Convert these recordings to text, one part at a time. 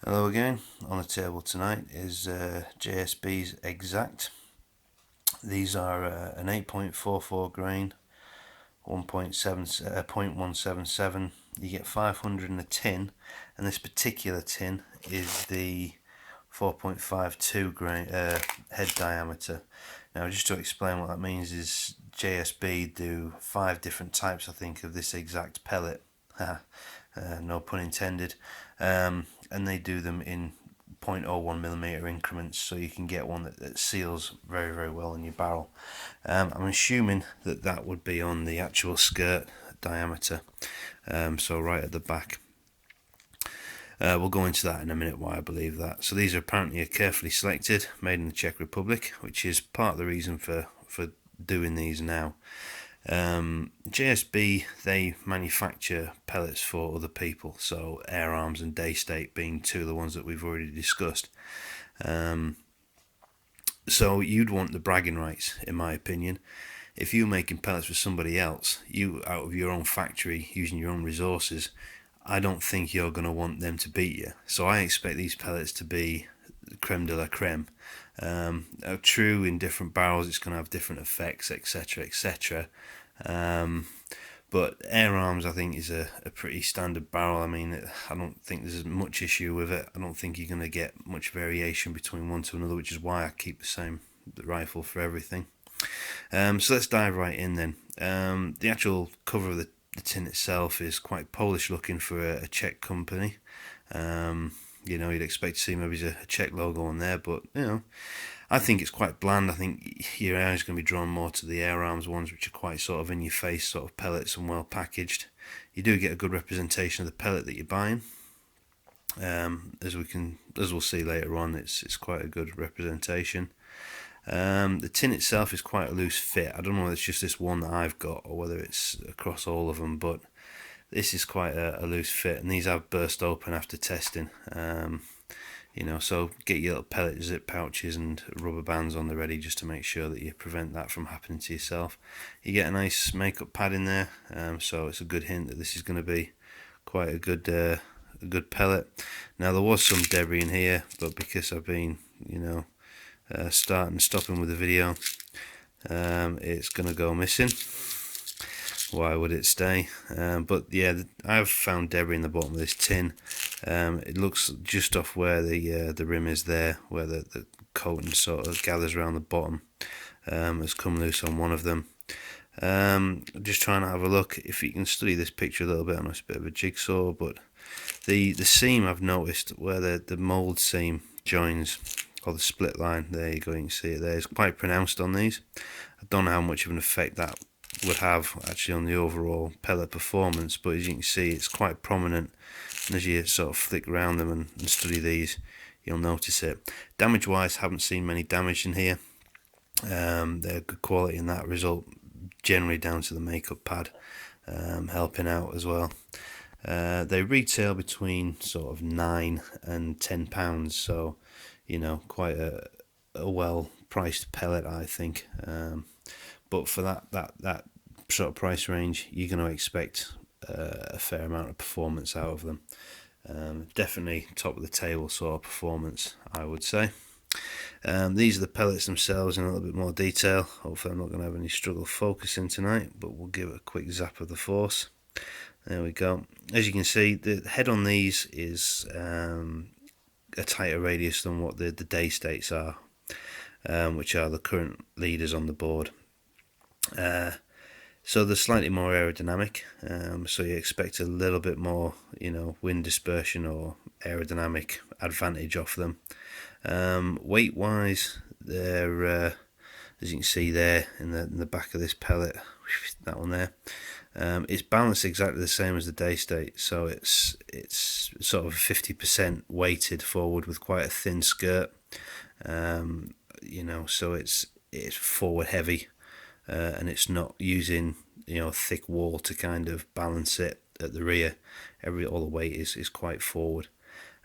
Hello again. On the table tonight is JSB's Exact. These are an 8.44 grain, 0.177. You get 500 in a tin, and this particular tin is the 4.52 grain head diameter. Now, just to explain what that means is JSB do 5 different types, I think, of this exact pellet. No pun intended. And they do them in 0.01mm increments, so you can get one that seals very, very well in your barrel. I'm assuming that would be on the actual skirt diameter, so right at the back. We'll go into that in a minute, why I believe that. So these are apparently carefully selected, made in the Czech Republic, which is part of the reason for doing these now. JSB, they manufacture pellets for other people, so Air Arms and Daystate being two of the ones that we've already discussed. So you'd want the bragging rights, in my opinion. If you're making pellets for somebody else, you out of your own factory, using your own resources, I don't think you're going to want them to beat you. So I expect these pellets to be creme de la creme. True, in different barrels it's going to have different effects, etc, etc. But Air Arms, I think, is a pretty standard barrel. I mean, I don't think there's much issue with it. I don't think you're going to get much variation between one to another, which is why I keep the rifle for everything. So let's dive right in then. The actual cover of the tin itself is quite Polish looking for a Czech company. You'd expect to see maybe a Czech logo on there, but I think it's quite bland. I think your eye is going to be drawn more to the Air Arms ones, which are quite sort of in your face sort of pellets and well packaged. You do get a good representation of the pellet that you're buying. As we'll see later on, it's quite a good representation. The tin itself is quite a loose fit. I don't know whether it's just this one that I've got or whether it's across all of them, but this is quite a loose fit, and these have burst open after testing. So get your little pellet zip pouches and rubber bands on the ready just to make sure that you prevent that from happening to yourself. You get a nice makeup pad in there, so it's a good hint that this is going to be quite a good pellet. Now, there was some debris in here, but because I've been starting and stopping with the video, it's going to go missing. Why would it stay? But yeah, I've found debris in the bottom of this tin. It looks just off where the rim is there, where the coating sort of gathers around the bottom. Has come loose on one of them. Just trying to have a look if you can study this picture a little bit. I know it's a bit of a jigsaw, but the seam, I've noticed where the mould seam joins, or the split line, there you go, you can see it there, is quite pronounced on these. I don't know how much of an effect that would have actually on the overall pellet performance, but as you can see, it's quite prominent, and as you sort of flick around them and study these, you'll notice it. Damage wise, haven't seen many damage in here. They're good quality in that result, generally down to the makeup pad helping out as well. They retail between sort of £9 and £10, so quite a well priced pellet, I think. But for that sort of price range, you're going to expect a fair amount of performance out of them. Definitely top of the table sort of performance, I would say. These are the pellets themselves in a little bit more detail. Hopefully I'm not going to have any struggle focusing tonight, but we'll give it a quick zap of the force. There we go. As you can see, the head on these is a tighter radius than what the Daystates are, which are the current leaders on the board. So they're slightly more aerodynamic, so you expect a little bit more, wind dispersion or aerodynamic advantage off them. Weight wise, they're as you can see there in the back of this pellet, that one there, it's balanced exactly the same as the Daystate, so it's sort of 50% weighted forward with quite a thin skirt. So it's forward heavy. And it's not using a thick wall to kind of balance it at the rear. All the weight is quite forward.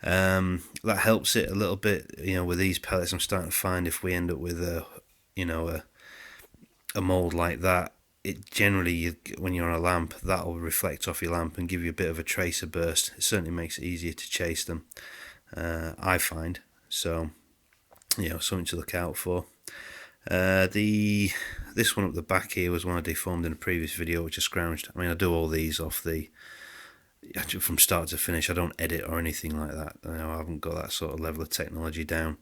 That helps it a little bit. With these pellets, I'm starting to find if we end up with a mold like that, it generally, when you're on a lamp, that'll reflect off your lamp and give you a bit of a tracer burst. It certainly makes it easier to chase them. I find. So, you know, something to look out for. This one up the back here was one I deformed in a previous video, which I scrounged. I mean, I do all these off the actually from start to finish. I don't edit or anything like that. You know, I haven't got that sort of level of technology down.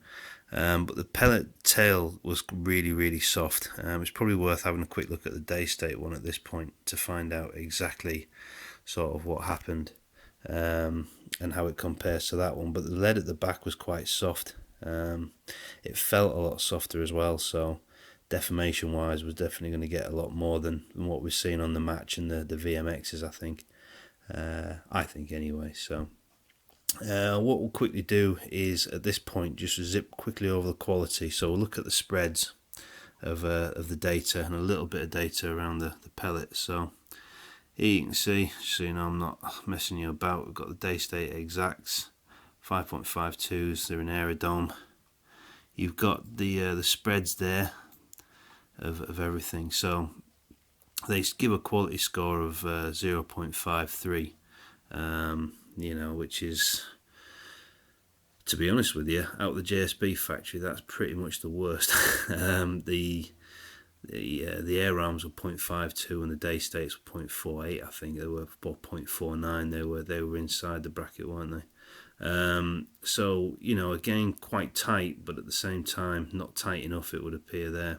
But the pellet tail was really soft. It's probably worth having a quick look at the day state one at this point to find out exactly sort of what happened and how it compares to that one. But the lead at the back was quite soft. It felt a lot softer as well, so deformation wise was definitely going to get a lot more than what we've seen on the match and the VMXs, I think anyway. So what we'll quickly do is at this point just zip quickly over the quality. So we'll look at the spreads of the data and a little bit of data around the pellet. So here you can see, so you know I'm not messing you about, we've got the day state exacts, 5.52s, they're in Aero-dome. You've got the spreads there of everything. So they give a quality score of 0.53, you know, which is, to be honest with you, out of the JSB factory, that's pretty much the worst. The air arms were 0.52 and the day states were 0.48. I think they were 0.49. They were inside the bracket, weren't they? So you know, again, quite tight, but at the same time not tight enough, it would appear there.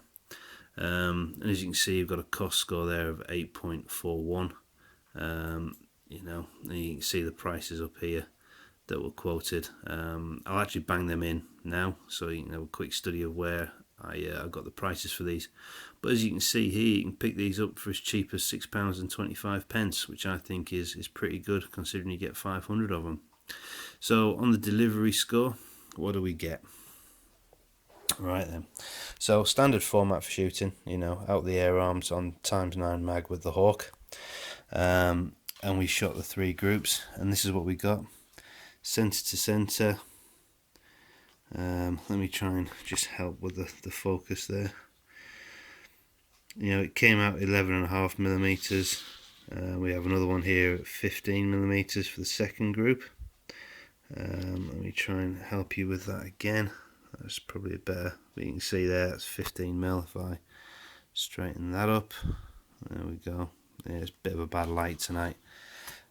And as you can see, you've got a cost score there of 8.41. You know, and you can see the prices up here that were quoted. I'll actually bang them in now so you can have a quick study of where I got the prices for these. But as you can see here, you can pick these up for as cheap as £6.25, which I think is pretty good considering you get 500 of them. So on the delivery score, what do we get? Right then, so standard format for shooting, you know, out the air arms on ×9 mag with the Hawk, and we shot the 3 groups, and this is what we got, center to center. Let me try and just help with the focus there. You know, it came out 11.5 millimeters. We have another one here at 15 millimeters for the second group. Let me try and help you with that again. That's probably better. But you can see there, that's 15 mil. If I straighten that up, there we go. Yeah, it's a bit of a bad light tonight,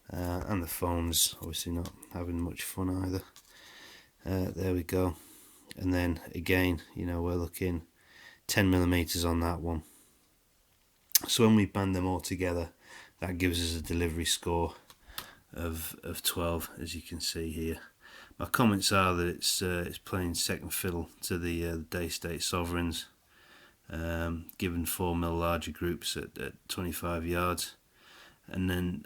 and the phone's obviously not having much fun either. There we go. And then again, you know, we're looking 10 millimeters on that one. So when we band them all together, that gives us a delivery score of 12, as you can see here. My comments are that it's playing second fiddle to the day state sovereigns, given 4mm larger groups at 25 yards. And then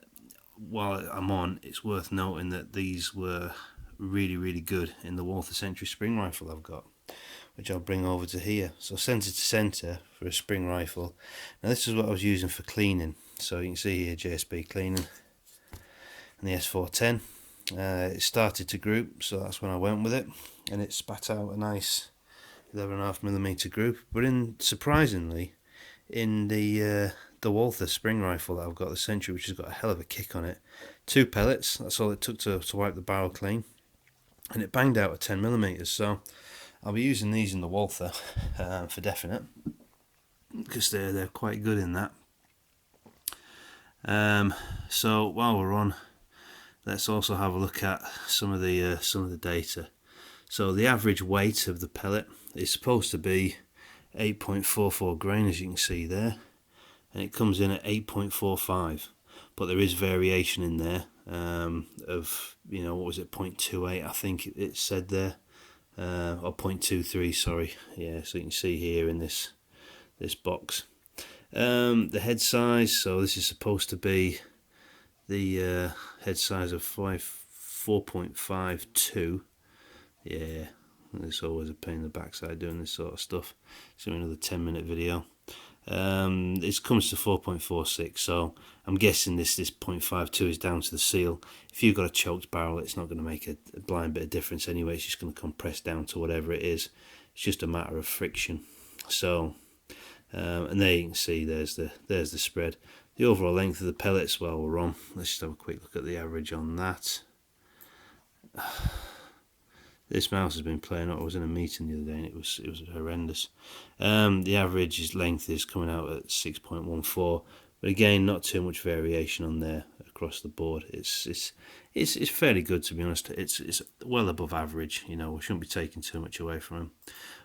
while I'm on, it's worth noting that these were really good in the Walther Century spring rifle I've got, which I'll bring over to here. So center to center for a spring rifle. Now this is what I was using for cleaning. So you can see here JSB cleaning and the S410. It started to group, so that's when I went with it, and it spat out a nice 11.5mm group. But surprisingly, in the Walther spring rifle that I've got, the Century, which has got a hell of a kick on it, 2 pellets, that's all it took to wipe the barrel clean, and it banged out at 10mm. So I'll be using these in the Walther for definite, because they're quite good in that. So while we're on, let's also have a look at some of the data. So the average weight of the pellet is supposed to be 8.44 grain, as you can see there, and it comes in at 8.45. But there is variation in there of, you know, what was it, 0.28? I think it said there, or 0.23. Sorry, yeah. So you can see here in this box, the head size. So this is supposed to be the head size of 4.52. Yeah, it's always a pain in the backside doing this sort of stuff. So another 10-minute video. It comes to 4.46, so I'm guessing this 0.52 is down to the seal. If you've got a choked barrel, it's not going to make a blind bit of difference anyway. It's just going to compress down to whatever it is. It's just a matter of friction. So and there you can see there's the spread. The overall length of the pellets, while we're on, let's just have a quick look at the average on that. This mouse has been playing up. I was in a meeting the other day and it was horrendous. The average length is coming out at 6.14, but again, not too much variation on there across the board. It's fairly good, to be honest. It's well above average. You know, we shouldn't be taking too much away from them.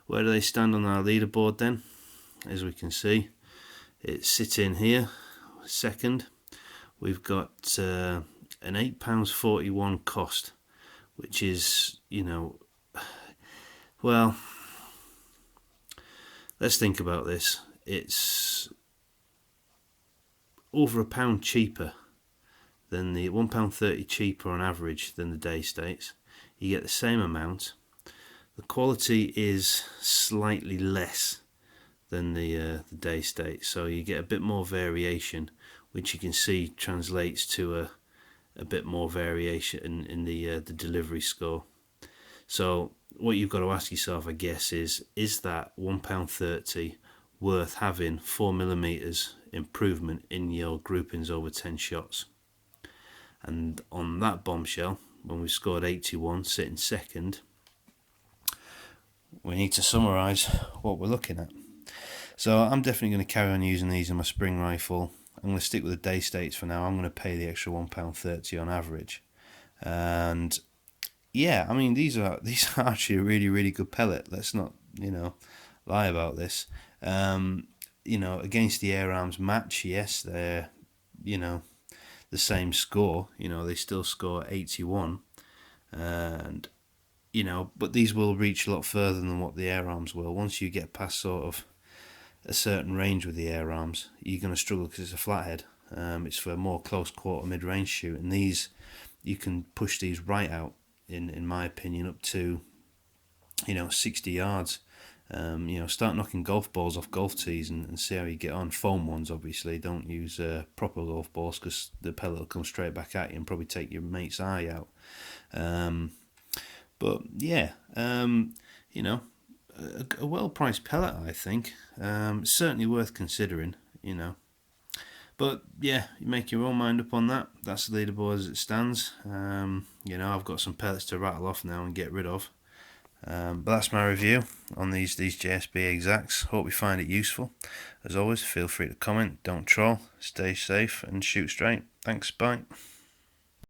Where do they stand on our leaderboard then? As we can see, it's sitting here second. We've got an £8.41 cost, which is, you know, well, let's think about this. It's over £1 cheaper than the £1.30 cheaper on average than the day states. You get the same amount. The quality is slightly less than the day state, so you get a bit more variation, which you can see translates to a bit more variation in the delivery score. So what you've got to ask yourself, I guess, is that £1.30 worth having 4mm improvement in your groupings over 10 shots? And on that bombshell, when we scored 81, sitting second, we need to summarise what we're looking at. So I'm definitely going to carry on using these in my spring rifle. I'm going to stick with the day states for now. I'm going to pay the extra £1.30 on average. And yeah, I mean, these are actually a really good pellet. Let's not, you know, lie about this. You know, against the air arms match, yes, they're, you know, the same score. You know, they still score 81, and you know, but these will reach a lot further than what the air arms will. Once you get past sort of a certain range with the air arms, you're going to struggle because it's a flathead. It's for a more close quarter mid-range shoot, and these, you can push these right out, in my opinion, up to, you know, 60 yards. You know, start knocking golf balls off golf tees and see how you get on. Foam ones, obviously. Don't use proper golf balls, because the pellet will come straight back at you and probably take your mate's eye out. But yeah, you know, a well-priced pellet, I think. Certainly worth considering, you know. But yeah, you make your own mind up on that. That's the leaderboard as it stands. You know, I've got some pellets to rattle off now and get rid of. But that's my review on these JSB Exacts. Hope you find it useful. As always, feel free to comment, don't troll, stay safe and shoot straight. Thanks, bye.